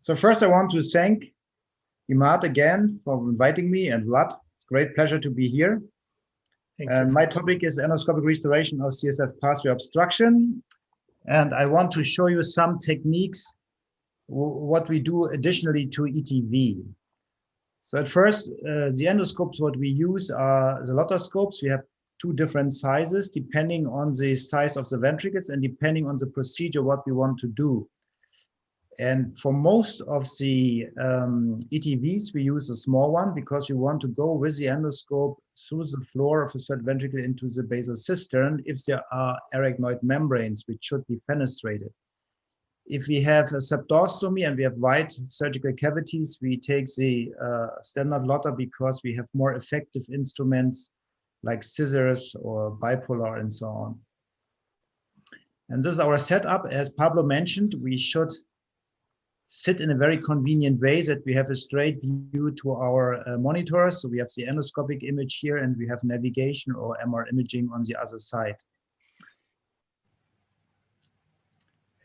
So first I want to thank Imad again for inviting me, and Vlad. It's a great pleasure to be here. And my topic is endoscopic restoration of CSF pathway obstruction. And I want to show you some techniques, what we do additionally to ETV. So at first, the endoscopes, what we use are the lotoscopes. We have two different sizes depending on the size of the ventricles and depending on the procedure, what we want to do. And for most of the ETVs, we use a small one because we want to go with the endoscope through the floor of the third ventricle into the basal cistern if there are arachnoid membranes, which should be fenestrated. If we have a subdostomy and we have wide surgical cavities, we take the standard Lotter because we have more effective instruments like scissors or bipolar and so on. And this is our setup. As Pablo mentioned, we should sit in a very convenient way that we have a straight view to our monitor. So we have the endoscopic image here and we have navigation or MR imaging on the other side.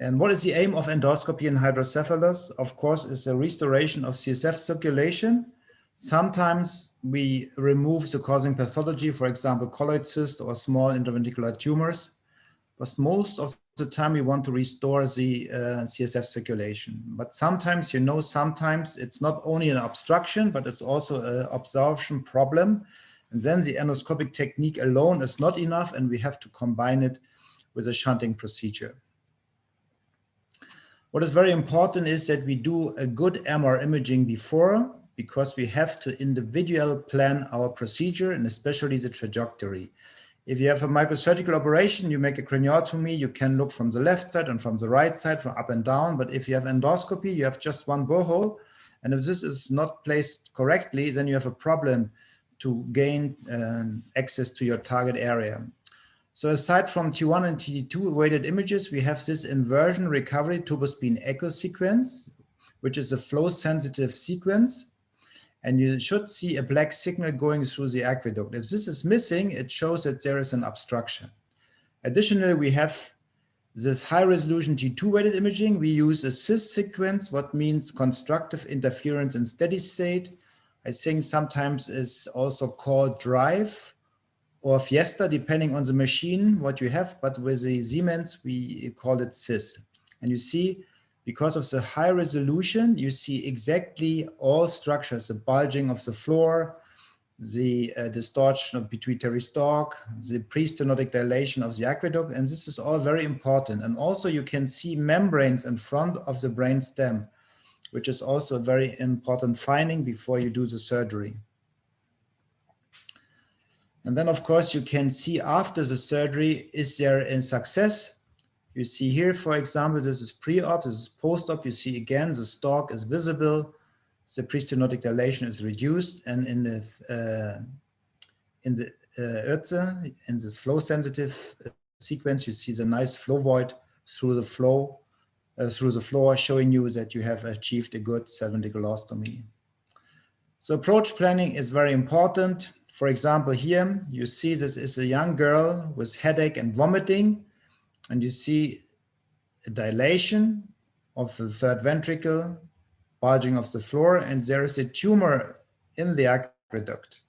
And what is the aim of endoscopy in hydrocephalus? Of course, is the restoration of CSF circulation. Sometimes we remove the causing pathology, for example, colloid cyst or small intraventricular tumors. But most of the time we want to restore the CSF circulation. But sometimes, sometimes it's not only an obstruction, but it's also an absorption problem. And then the endoscopic technique alone is not enough, and we have to combine it with a shunting procedure. What is very important is that we do a good MR imaging before, because we have to individually plan our procedure and especially the trajectory. If you have a microsurgical operation, you make a craniotomy, you can look from the left side and from the right side, from up and down. But if you have endoscopy, you have just one borehole. And if this is not placed correctly, then you have a problem to gain access to your target area. So aside from T1 and T2 weighted images, we have this inversion recovery turbospin echo sequence, which is a flow-sensitive sequence. And you should see a black signal going through the aqueduct. If this is missing, it shows that there is an obstruction. Additionally, we have this high-resolution T2 weighted imaging. We use a CIS sequence, what means constructive interference in steady state. I think sometimes is also called drive or fiesta, depending on the machine, what you have. But with the Siemens, we call it CIS. And you see, because of the high resolution, you see exactly all structures, the bulging of the floor, the distortion of pituitary stalk, the pre-stenotic dilation of the aqueduct, and this is all very important. And also you can see membranes in front of the brain stem, which is also a very important finding before you do the surgery. And then of course you can see after the surgery, is there a success? You see here, for example, this is pre-op, this is post-op. You see again, the stalk is visible, the pre-stenotic dilation is reduced, and in the Urze, in this flow-sensitive sequence, you see the nice flow void through the floor, showing you that you have achieved a good cell-ventriculostomy. So approach planning is very important. For example, here you see this is a young girl with headache and vomiting. And you see a dilation of the third ventricle, bulging of the floor, and there is a tumor in the aqueduct.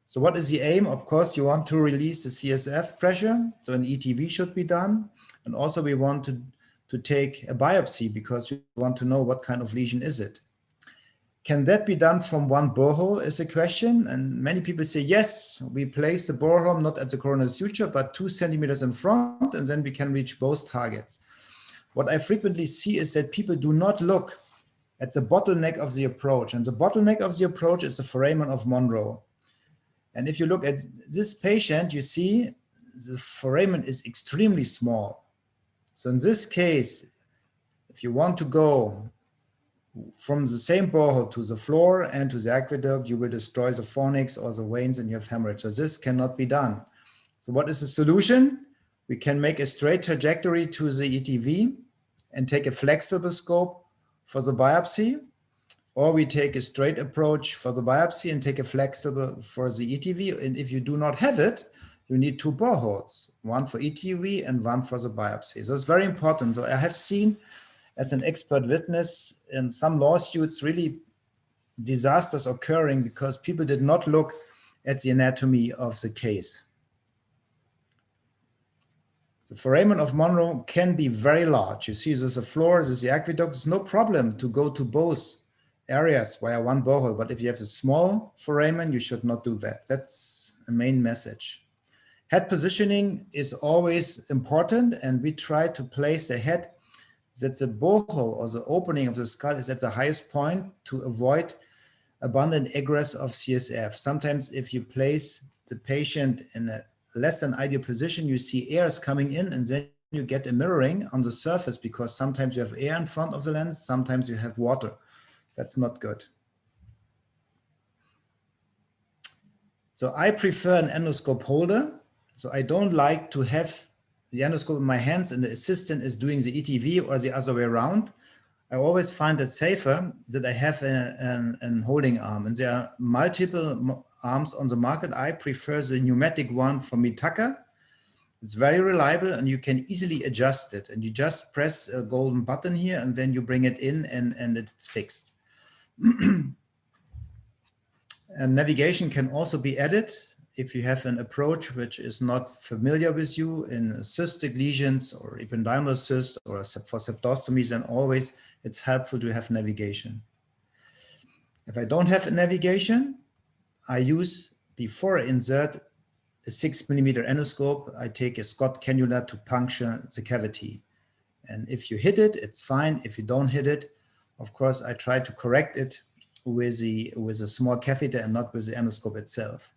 So what is the aim? Of course, you want to release the CSF pressure, so an ETV should be done. And also we want to take a biopsy because we want to know what kind of lesion is it. Can that be done from one borehole is a question. And many people say, yes, we place the borehole not at the coronal suture, but 2 centimeters in front, and then we can reach both targets. What I frequently see is that people do not look at the bottleneck of the approach. And the bottleneck of the approach is the foramen of Monroe. And if you look at this patient, you see the foramen is extremely small. So in this case, if you want to go from the same borehole to the floor and to the aqueduct, you will destroy the fornix or the veins and you have hemorrhage. So this cannot be done. So what is the solution? We can make a straight trajectory to the ETV and take a flexible scope for the biopsy, or we take a straight approach for the biopsy and take a flexible for the ETV. And if you do not have it, you need 2 boreholes, one for ETV and one for the biopsy. So it's very important. So I have seen as an expert witness in some lawsuits, really disasters occurring because people did not look at the anatomy of the case. The foramen of Monro can be very large. You see, there's a floor, there's the aqueduct. It's no problem to go to both areas via one borehole. But if you have a small foramen, you should not do that. That's a main message. Head positioning is always important, and we try to place the head that the borehole or the opening of the skull is at the highest point to avoid abundant egress of CSF. Sometimes if you place the patient in a less than ideal position, you see air is coming in, and then you get a mirroring on the surface because sometimes you have air in front of the lens, sometimes you have water. That's not good. So I prefer an endoscope holder. So I don't like to have the endoscope in my hands and the assistant is doing the ETV or the other way around. I always find it safer that I have an holding arm, and there are multiple arms on the market. I prefer the pneumatic one from Mitaka. It's very reliable and you can easily adjust it, and you just press a golden button here and then you bring it in and it's fixed. And navigation can also be added if you have an approach which is not familiar with you in cystic lesions or ependymal cyst or for septostomies, then always it's helpful to have navigation. If I don't have a navigation, I use, before I insert a 6mm endoscope, I take a Scott cannula to puncture the cavity. And if you hit it, it's fine. If you don't hit it, of course, I try to correct it with a small catheter and not with the endoscope itself.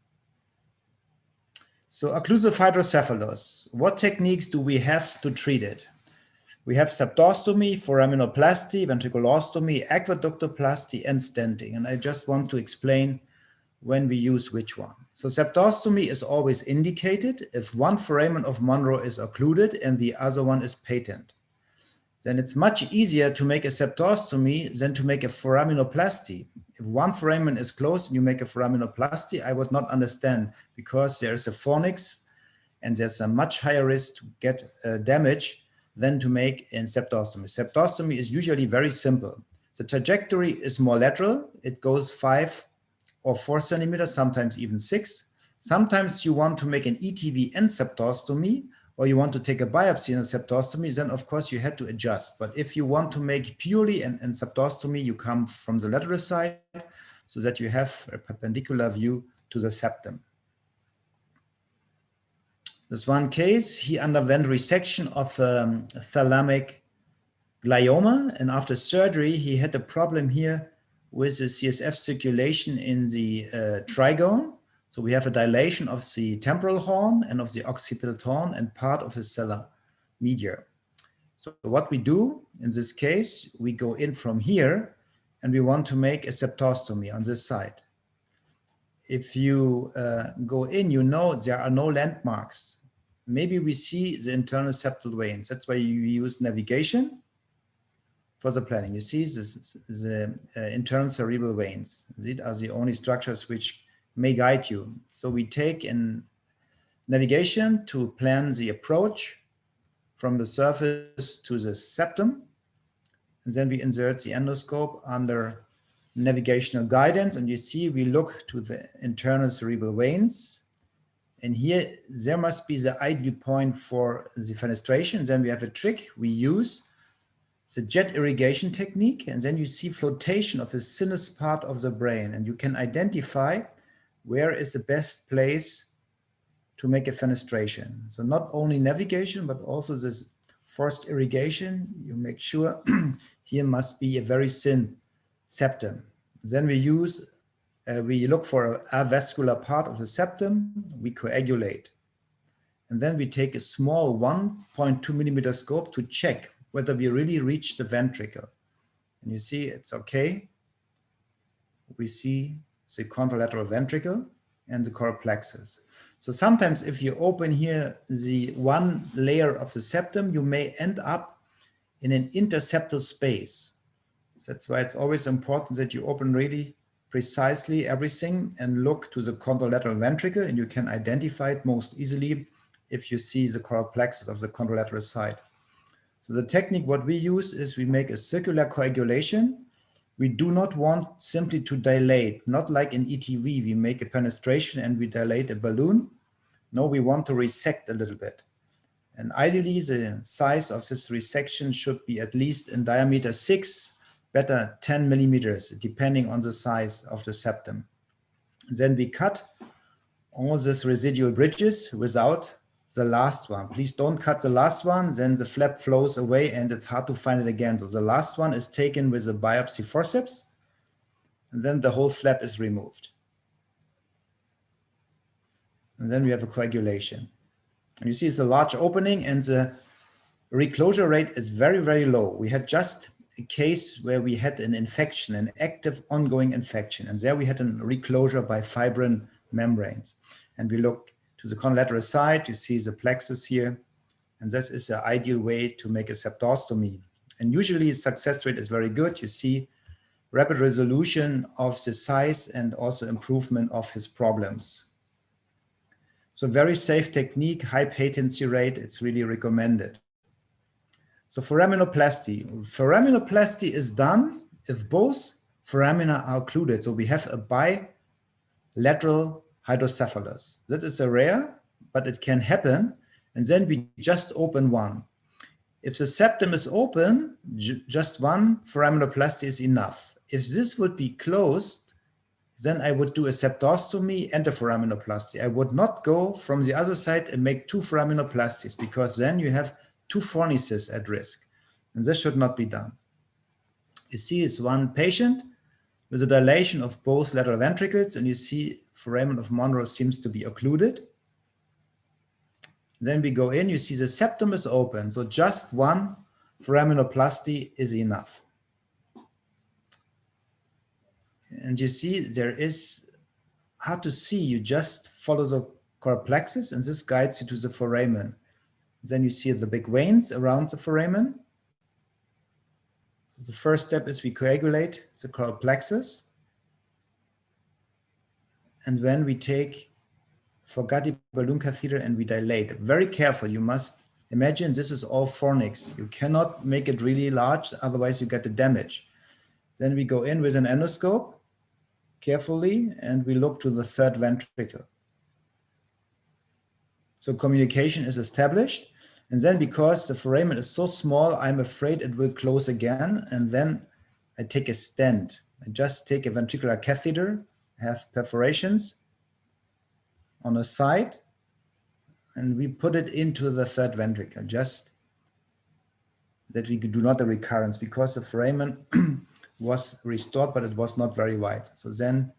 So occlusive hydrocephalus, what techniques do we have to treat it? We have septostomy, foraminoplasty, ventriculostomy, aqueductoplasty, and stenting. And I just want to explain when we use which one. So septostomy is always indicated if one foramen of Monro is occluded and the other one is patent. Then it's much easier to make a septostomy than to make a foraminoplasty. If one foramen is closed and you make a foraminoplasty, I would not understand, because there is a fornix and there's a much higher risk to get damage than to make in septostomy. Septostomy is usually very simple. The trajectory is more lateral. It goes 5 or 4 centimeters, sometimes even 6. Sometimes you want to make an ETV and septostomy, or you want to take a biopsy in a septostomy, then of course you had to adjust. But if you want to make purely an septostomy, you come from the lateral side so that you have a perpendicular view to the septum. This one case, he underwent resection of thalamic glioma, and after surgery, he had a problem here with the CSF circulation in the trigone. So we have a dilation of the temporal horn and of the occipital horn and part of the sella media. So what we do in this case, we go in from here and we want to make a septostomy on this side. If you go in, you know there are no landmarks. Maybe we see the internal septal veins. That's why you use navigation for the planning. You see this, the internal cerebral veins. These are the only structures which may guide you. So we take in navigation to plan the approach from the surface to the septum. And then we insert the endoscope under navigational guidance. And you see, we look to the internal cerebral veins. And here, there must be the ideal point for the fenestration. Then we have a trick. We use the jet irrigation technique. And then you see flotation of the thinnest part of the brain. And you can identify where is the best place to make a fenestration. So not only navigation, but also this forced irrigation. You make sure here must be a very thin septum. Then we look for an avascular part of the septum, we coagulate. And then we take a small 1.2mm scope to check whether we really reach the ventricle. And you see it's okay. We see the contralateral ventricle and the coral plexus. So sometimes if you open here the one layer of the septum, you may end up in an interseptal space. That's why it's always important that you open really precisely everything and look to the contralateral ventricle, and you can identify it most easily if you see the coral plexus of the contralateral side. So the technique what we use is we make a circular coagulation. We do not want simply to dilate, not like in ETV, we make a penetration and we dilate a balloon. No, we want to resect a little bit. And ideally, the size of this resection should be at least in diameter 6, better 10 millimeters, depending on the size of the septum. Then we cut all these residual bridges without the last one. Please don't cut the last one, then the flap flows away and it's hard to find it again. So the last one is taken with a biopsy forceps, and then the whole flap is removed. And then we have a coagulation. And you see it's a large opening and the reclosure rate is very, very low. We had just a case where we had an infection, an active ongoing infection. And there we had a reclosure by fibrin membranes. And we look to the contralateral side, you see the plexus here. And this is the ideal way to make a septostomy. And usually success rate is very good. You see rapid resolution of the size and also improvement of his problems. So very safe technique, high patency rate, it's really recommended. So foraminoplasty. Foraminoplasty is done if both foramina are occluded. So we have a bilateral hydrocephalus. That is a rare, but it can happen. And then we just open one. If the septum is open, just one foraminoplasty is enough. If this would be closed, then I would do a septostomy and a foraminoplasty. I would not go from the other side and make 2 foraminoplasties, because then you have 2 fornices at risk. And this should not be done. You see is one patient with a dilation of both lateral ventricles, and you see foramen of Monro seems to be occluded. Then we go in, you see the septum is open, so just one foraminoplasty is enough. And you see there is hard to see, you just follow the coral plexus and this guides you to the foramen. Then you see the big veins around the foramen. So the first step is we coagulate the coral plexus. And then we take Fogarty balloon catheter and we dilate. Very careful, you must imagine this is all fornix. You cannot make it really large, otherwise you get the damage. Then we go in with an endoscope carefully and we look to the third ventricle. So communication is established. And then because the foramen is so small, I'm afraid it will close again. And then I take a stent. I just take a ventricular catheter, have perforations on a side, and we put it into the third ventricle, just that we do not a recurrence, because the foramen was restored, but it was not very wide. So then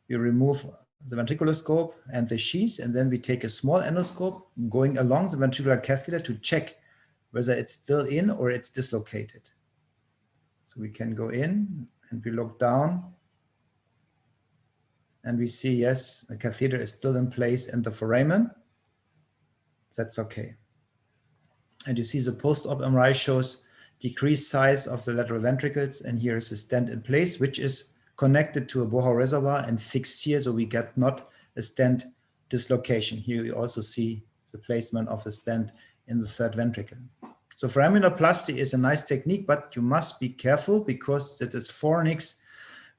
we remove the ventriculoscope and the sheath, and then we take a small endoscope going along the ventricular catheter to check whether it's still in or it's dislocated. So we can go in and we look down and we see, yes, the catheter is still in place in the foramen. That's okay. And you see the post-op MRI shows decreased size of the lateral ventricles, and here is a stent in place, which is connected to a Bohrer reservoir and fixed here, so we get not a stent dislocation. Here you also see the placement of the stent in the third ventricle. So foraminoplasty is a nice technique, but you must be careful because it is fornix,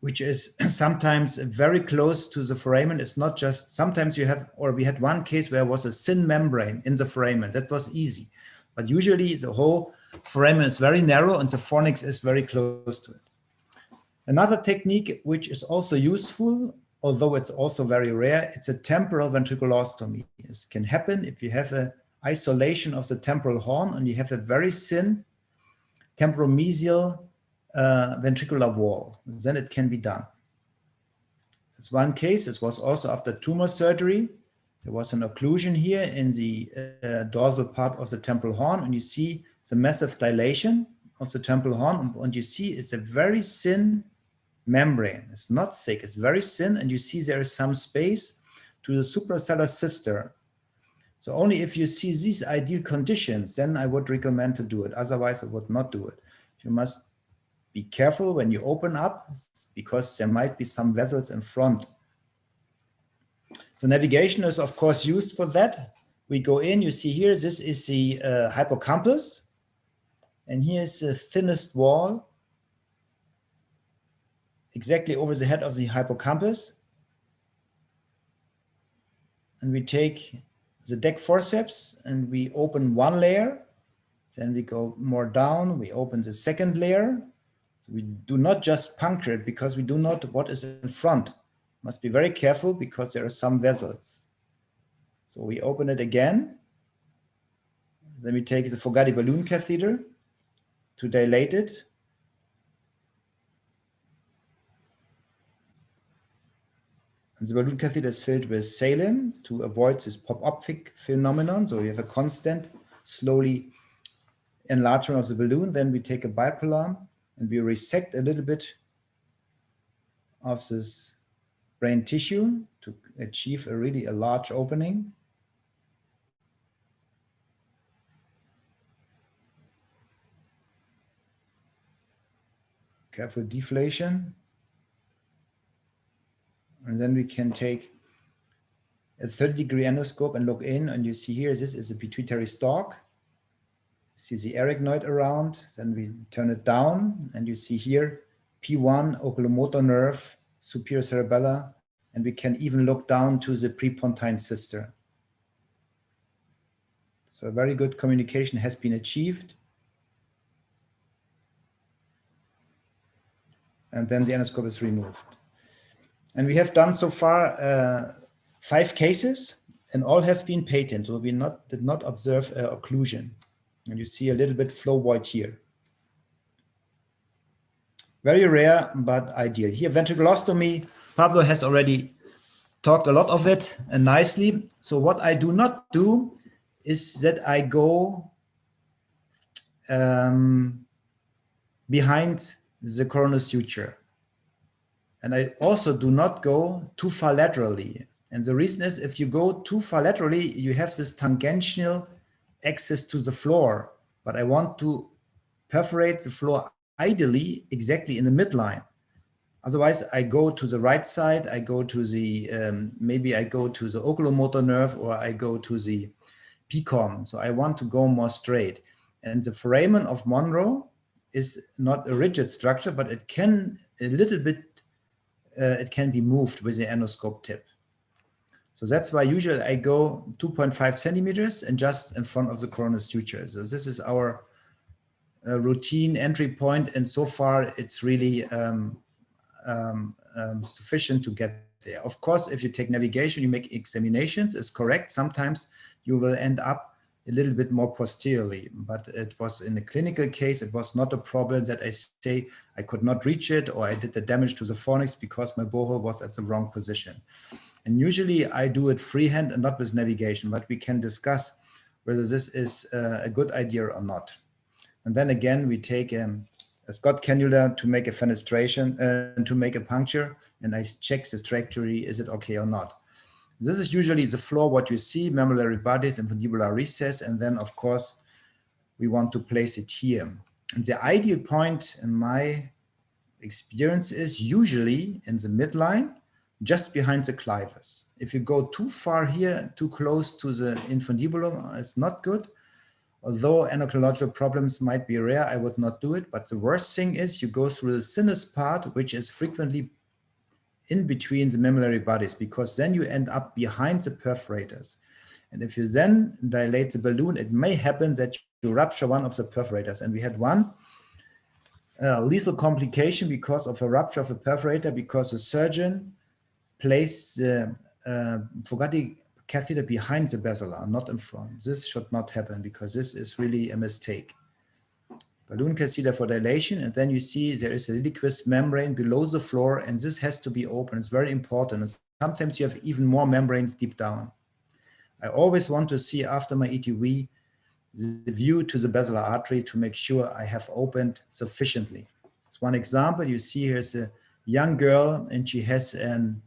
which is sometimes very close to the foramen. It's not just, sometimes you have, or we had one case where there was a thin membrane in the foramen. That was easy. But usually the whole foramen is very narrow and the fornix is very close to it. Another technique which is also useful, although it's also very rare, it's a temporal ventriculostomy. This can happen if you have an isolation of the temporal horn and you have a very thin temporomesial ventricular wall. Then it can be done. This one case, this was also after tumor surgery. There was an occlusion here in the dorsal part of the temporal horn, and you see the massive dilation of the temporal horn, and you see it's a very thin membrane. It's not thick, it's very thin, and you see there is some space to the suprasellar cistern. So only if you see these ideal conditions, then I would recommend to do it. Otherwise, I would not do it. You must be careful when you open up, because there might be some vessels in front. So navigation is of course used for that. We go in, you see here, this is the hippocampus. And here's the thinnest wall, exactly over the head of the hippocampus. And we take the deck forceps and we open one layer. Then we go more down, we open the second layer. So we do not just puncture it because we do not what is in front. Must be very careful because there are some vessels. So we open it again. Then we take the Fogarty balloon catheter to dilate it. And the balloon catheter is filled with saline to avoid this pop-optic phenomenon. So we have a constant, slowly enlargement of the balloon. Then we take a bipolar and we resect a little bit of this brain tissue to achieve a really large opening. Careful deflation. And then we can take a 30-degree endoscope and look in, and you see here, this is a pituitary stalk. You see the arachnoid around, then we turn it down, and you see here, P1, oculomotor nerve, superior cerebellar, and we can even look down to the prepontine cister. So a very good communication has been achieved. And then the endoscope is removed. And we have done so far 5 cases, and all have been patent. So we did not observe occlusion. And you see a little bit flow void here. Very rare, but ideal. Here, ventriculostomy, Pablo has already talked a lot of it and nicely. So what I do not do is that I go behind the coronal suture. And I also do not go too far laterally. And the reason is if you go too far laterally, you have this tangential access to the floor. But I want to perforate the floor ideally exactly in the midline. Otherwise, I go to the right side, I go to the, maybe I go to the oculomotor nerve or I go to the PCOM. So I want to go more straight. And the foramen of Monro is not a rigid structure, but it can a little bit, it can be moved with the endoscope tip. So that's why usually I go 2.5 centimeters and just in front of the coronal suture. So this is our routine entry point, and so far it's really sufficient to get there. Of course, if you take navigation, you make examinations, it's correct. Sometimes you will end up a little bit more posteriorly, but it was in a clinical case, it was not a problem that I say I could not reach it or I did the damage to the fornix because my borehole was at the wrong position. And usually I do it freehand and not with navigation, but we can discuss whether this is a good idea or not. And then again, we take a Scott cannula to make a fenestration, to make a puncture, and I check the trajectory, is it okay or not? This is usually the floor, what you see, mammillary bodies, infundibular recess, and then of course, we want to place it here. And the ideal point in my experience is usually in the midline, just behind the clivus. If you go too far here, too close to the infundibulum, it's not good. Although endocrinological problems might be rare, I would not do it. But the worst thing is you go through the thinnest part, which is frequently in between the mammillary bodies, because then you end up behind the perforators. And if you then dilate the balloon, it may happen that you rupture one of the perforators. And we had one lethal complication because of a rupture of a perforator, because the surgeon placed the Fogarty catheter behind the basilar, not in front. This should not happen because this is really a mistake. Balloon catheter for dilation, and then you see there is a liqueous membrane below the floor, and this has to be open. It's very important. And sometimes you have even more membranes deep down. I always want to see after my ETV the view to the basilar artery to make sure I have opened sufficiently. It's one example. You see here's a young girl, and she has an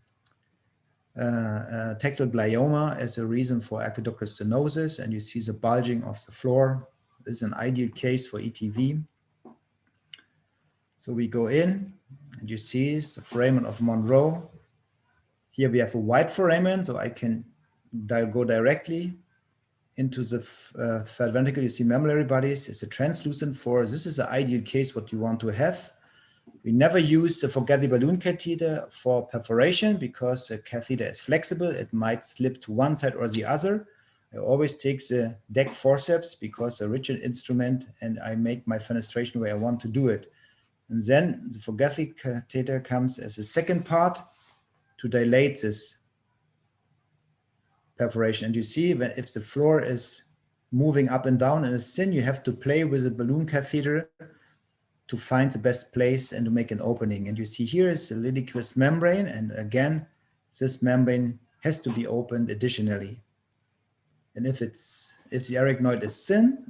tactile glioma as a reason for aqueductal stenosis, and you see the bulging of the floor. This is an ideal case for ETV. So we go in, and you see the foramen of Monro. Here we have a wide foramen, so I can go directly into the third ventricle. You see mammillary bodies. It's a translucent floor. This is the ideal case what you want to have. We never use the forget the balloon catheter for perforation because the catheter is flexible. It might slip to one side or the other. I always take the deck forceps because a rigid instrument, and I make my fenestration where I want to do it. And then the forget the catheter comes as a second part to dilate this perforation. And you see that if the floor is moving up and down and is thin, you have to play with the balloon catheter to find the best place and to make an opening. And you see here is the liqueous membrane. And again, this membrane has to be opened additionally. And if the arachnoid is thin,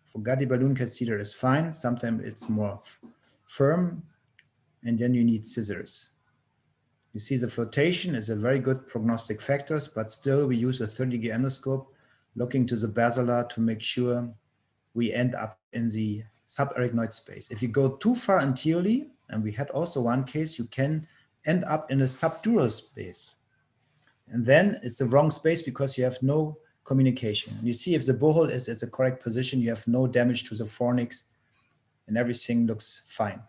forget the balloon catheter is fine. Sometimes it's more firm, and then you need scissors. You see the flotation is a very good prognostic factors, but still we use a 30-degree endoscope looking to the basilar to make sure we end up in the subarachnoid space. If you go too far anteriorly, and we had also one case, you can end up in a subdural space. And then it's the wrong space because you have no communication. And you see if the borehole is at the correct position, you have no damage to the fornix and everything looks fine.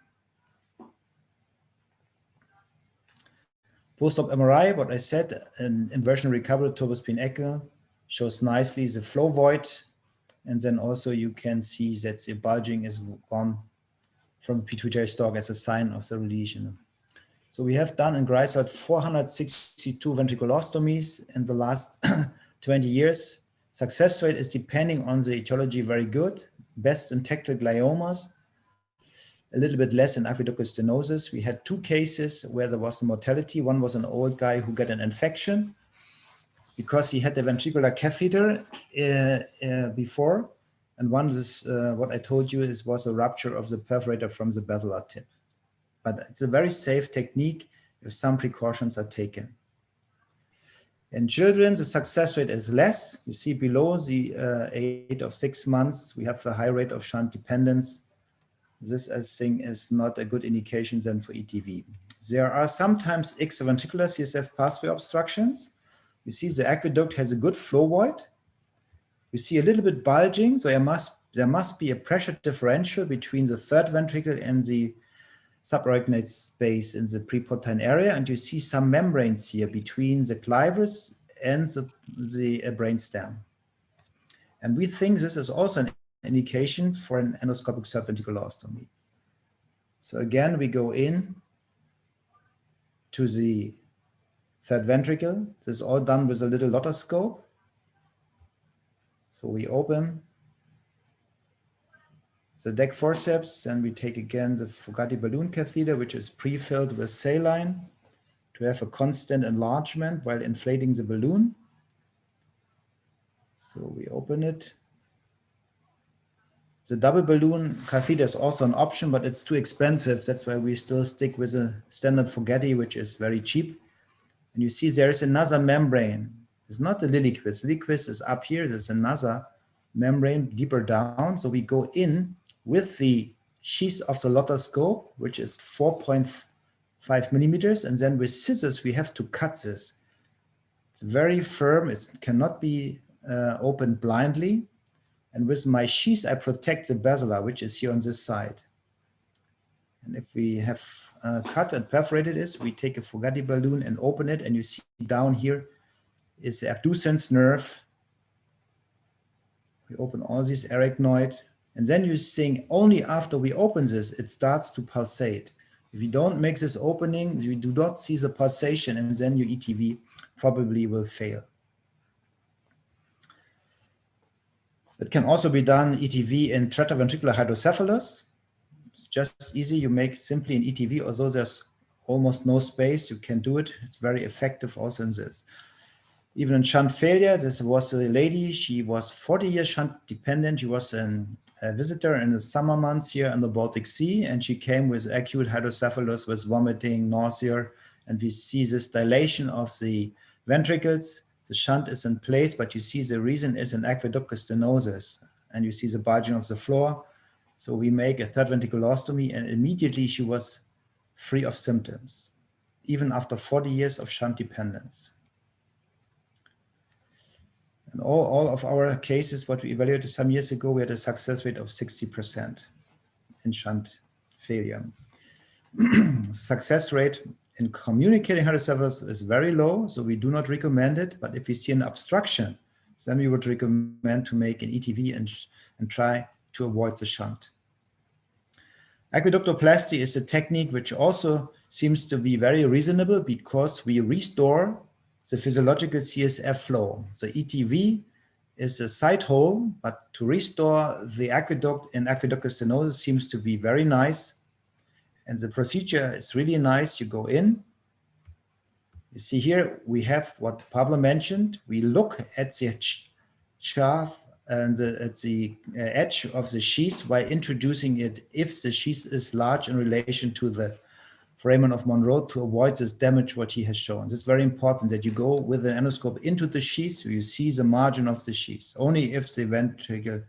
Post-op MRI, what I said, an inversion recovery turbospin echo shows nicely the flow void. And then also you can see that the bulging is gone from the pituitary stalk as a sign of the lesion. So we have done in Greifswald 462 ventriculostomies in the last 20 years. Success rate is depending on the etiology very good. Best in tectal gliomas, a little bit less in aqueductal stenosis. We had 2 cases where there was a mortality. One was an old guy who got an infection because he had the ventricular catheter before. And one is what I told you was a rupture of the perforator from the basilar tip. But it's a very safe technique if some precautions are taken. In children, the success rate is less. You see below the age of 6 months, we have a high rate of shunt dependence. This, I think, is not a good indication then for ETV. There are sometimes extraventricular CSF pathway obstructions. You see the aqueduct has a good flow void. You see a little bit bulging, so there must be a pressure differential between the third ventricle and the subarachnoid space in the prepontine area, and you see some membranes here between the clivus and the brainstem. And we think this is also an indication for an endoscopic subventriculostomy. So again, we go in to the third ventricle. This is all done with a little lotoscope. So we open the deck forceps, and we take again the Fugati balloon catheter, which is pre-filled with saline to have a constant enlargement while inflating the balloon. So we open it. The double balloon catheter is also an option, but it's too expensive. That's why we still stick with a standard Fugati, which is very cheap. And you see there is another membrane. It's not the liliquis. Liliquis is up here. There's another membrane deeper down. So we go in with the sheath of the lotoscope, which is 4.5 millimeters. And then with scissors, we have to cut this. It's very firm. It cannot be opened blindly. And with my sheath, I protect the basilar, which is here on this side. And if we have cut and perforated this, we take a Fugati balloon and open it. And you see down here is the abducens nerve. We open all these arachnoid. And then you think only after we open this, it starts to pulsate. If you don't make this opening, you do not see the pulsation, and then your ETV probably will fail. It can also be done ETV in tetraventricular hydrocephalus. It's just easy. You make simply an ETV, although there's almost no space, you can do it. It's very effective also in this. Even in shunt failure, this was a lady, she was 40 years shunt dependent. She was a visitor in the summer months here in the Baltic Sea, and she came with acute hydrocephalus with vomiting, nausea, and we see this dilation of the ventricles. The shunt is in place, but you see the reason is an aqueductal stenosis, and you see the bulging of the floor. So we make a third ventriculostomy, and immediately she was free of symptoms, even after 40 years of shunt dependence. In all of our cases, what we evaluated some years ago, we had a success rate of 60% in shunt failure. Success rate in communicating hydrocephalus is very low, so we do not recommend it. But if we see an obstruction, then we would recommend to make an ETV and try to avoid the shunt. Aqueductoplasty is a technique which also seems to be very reasonable because we restore the physiological CSF flow. So ETV is a side hole, but to restore the aqueduct in aqueductal stenosis seems to be very nice. And the procedure is really nice. You go in. You see here, we have what Pablo mentioned. We look at the shaft and at the edge of the sheath by introducing it if the sheath is large in relation to the foramen of Monroe to avoid this damage what he has shown. It's very important that you go with an endoscope into the sheath so you see the margin of the sheath. Only if the ventricle,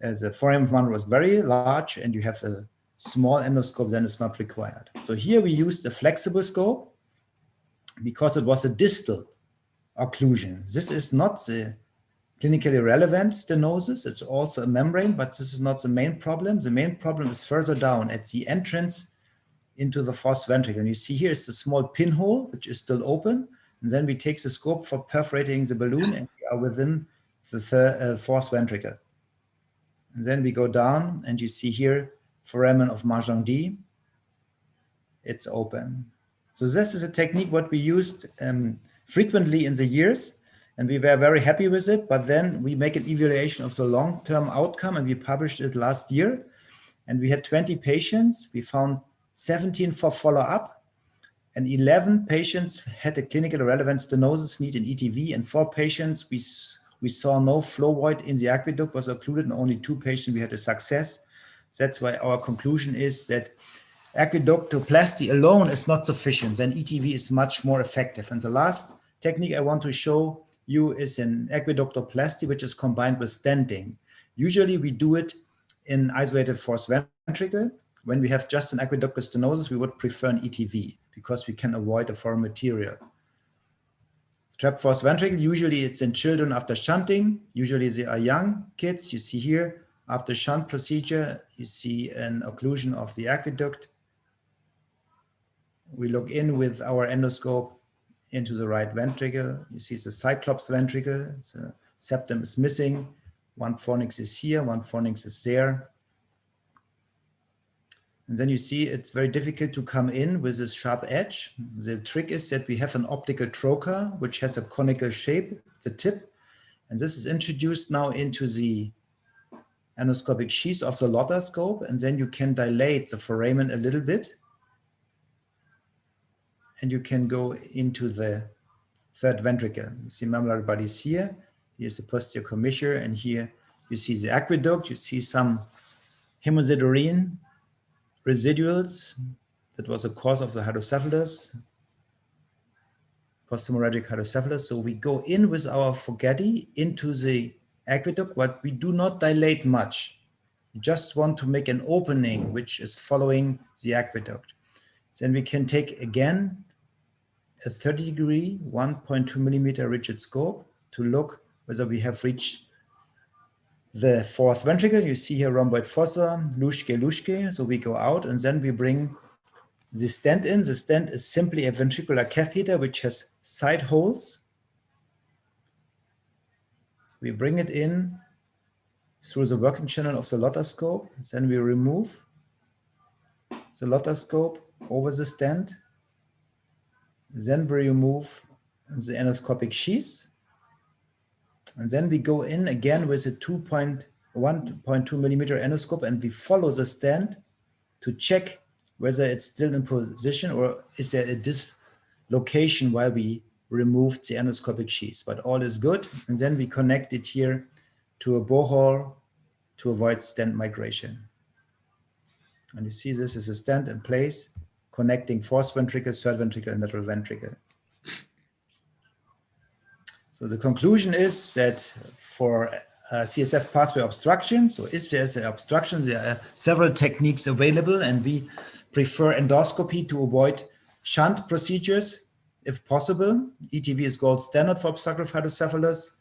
as the foramen of Monroe is very large and you have a small endoscope, then it's not required. So here we used a flexible scope because it was a distal occlusion. This is not the clinically relevant stenosis. It's also a membrane, but this is not the main problem. The main problem is further down at the entrance into the fourth ventricle. And you see here is a small pinhole, which is still open. And then we take the scope for perforating the balloon and we are within the fourth ventricle. And then we go down and you see here, foramen of Marjan-D, it's open. So this is a technique what we used frequently in the years, and we were very happy with it. But then we make an evaluation of the long-term outcome, and we published it last year. And we had 20 patients. We found 17 for follow-up, and 11 patients had a clinically relevant stenosis need an ETV, and 4 patients we saw no flow void in the aqueduct was occluded, and only 2 patients we had a success. That's why our conclusion is that aqueductoplasty alone is not sufficient. Then ETV is much more effective. And the last technique I want to show you is an aqueductoplasty, which is combined with stenting. Usually we do it in isolated fourth ventricle. When we have just an aqueductal stenosis, we would prefer an ETV because we can avoid the foreign material. Trapped fourth ventricle, usually it's in children after shunting. Usually they are young kids. You see here, after shunt procedure, you see an occlusion of the aqueduct. We look in with our endoscope into the right ventricle. You see it's a cyclops ventricle. The septum is missing. One fornix is here, one fornix is there. And then you see it's very difficult to come in with this sharp edge. The trick is that we have an optical trocar, which has a conical shape, the tip. And this is introduced now into the endoscopic sheath of the lotoscope. And then you can dilate the foramen a little bit. And you can go into the third ventricle. You see mammillary bodies here. Here's the posterior commissure. And here you see the aqueduct. You see some hemosiderine residuals. That was a cause of the hydrocephalus, posthemorrhagic hydrocephalus. So we go in with our Fogetti into the aqueduct, but we do not dilate much. We just want to make an opening which is following the aqueduct. Then we can take again a 30-degree, 1.2 millimeter rigid scope to look whether we have reached the fourth ventricle. You see here rhomboid fossa, Luschke. So we go out and then we bring the stent in. The stent is simply a ventricular catheter which has side holes. So we bring it in through the working channel of the lotoscope. Then we remove the lotoscope over the stent. Then we remove the endoscopic sheath. And then we go in again with a 1.2 millimeter endoscope and we follow the stent to check whether it's still in position or is there a dislocation while we removed the endoscopic sheath. But all is good. And then we connect it here to a borehole to avoid stent migration. And you see this is a stent in place connecting fourth ventricle, third ventricle, and lateral ventricle. So the conclusion is that for CSF pathway obstruction, so if there's an obstruction, there are several techniques available, and we prefer endoscopy to avoid shunt procedures if possible. ETV is gold standard for obstructive hydrocephalus.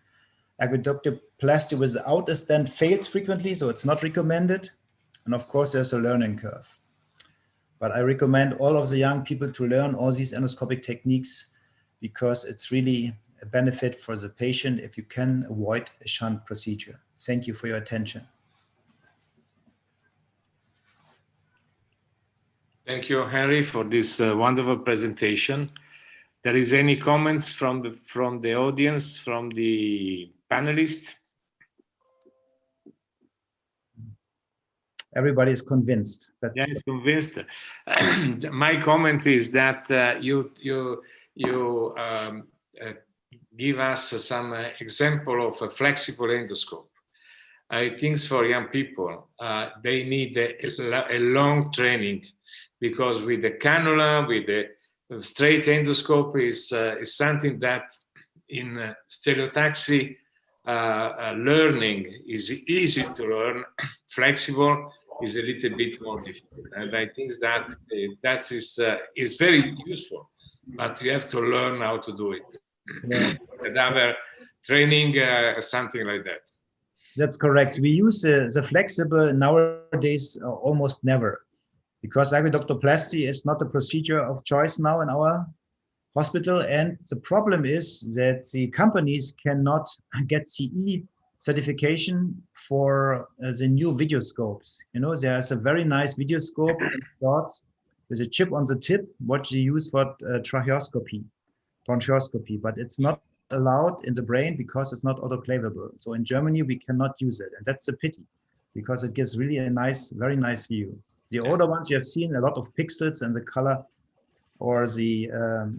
Aqueductoplasty without a stent fails frequently, so it's not recommended. And of course, there's a learning curve. But I recommend all of the young people to learn all these endoscopic techniques because it's really a benefit for the patient if you can avoid a shunt procedure. Thank you for your attention. Thank you, Henry, for this wonderful presentation. There is any comments from the audience, from the panelists? Everybody is convinced. Yeah, convinced. My comment is that you give us some example of a flexible endoscope. I think for young people, they need a long training, because with the cannula, with the straight endoscope is something that in stereotaxy learning is easy to learn. Flexible is a little bit more difficult, and I think that is very useful, but you have to learn how to do it. Yeah. Another training, something like that. That's correct. We use the flexible nowadays almost never, because aqueductoplasty is not a procedure of choice now in our hospital. And the problem is that the companies cannot get CE certification for the new videoscopes. You know, there's a very nice videoscope with a chip on the tip, what you use for tracheoscopy, bronchoscopy, but it's not allowed in the brain because it's not autoclavable. So in Germany, we cannot use it. And that's a pity, because it gives really a nice, very nice view. The older ones you have seen a lot of pixels, and the color or the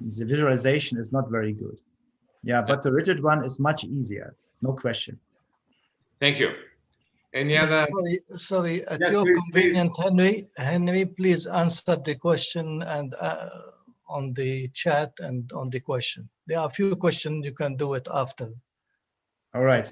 visualization is not very good. Yeah, but the rigid one is much easier, no question. Thank you. Any other? Sorry, at your convenience, Henry, please answer the question and on the chat and on the question. There are a few questions, you can do it after. All right.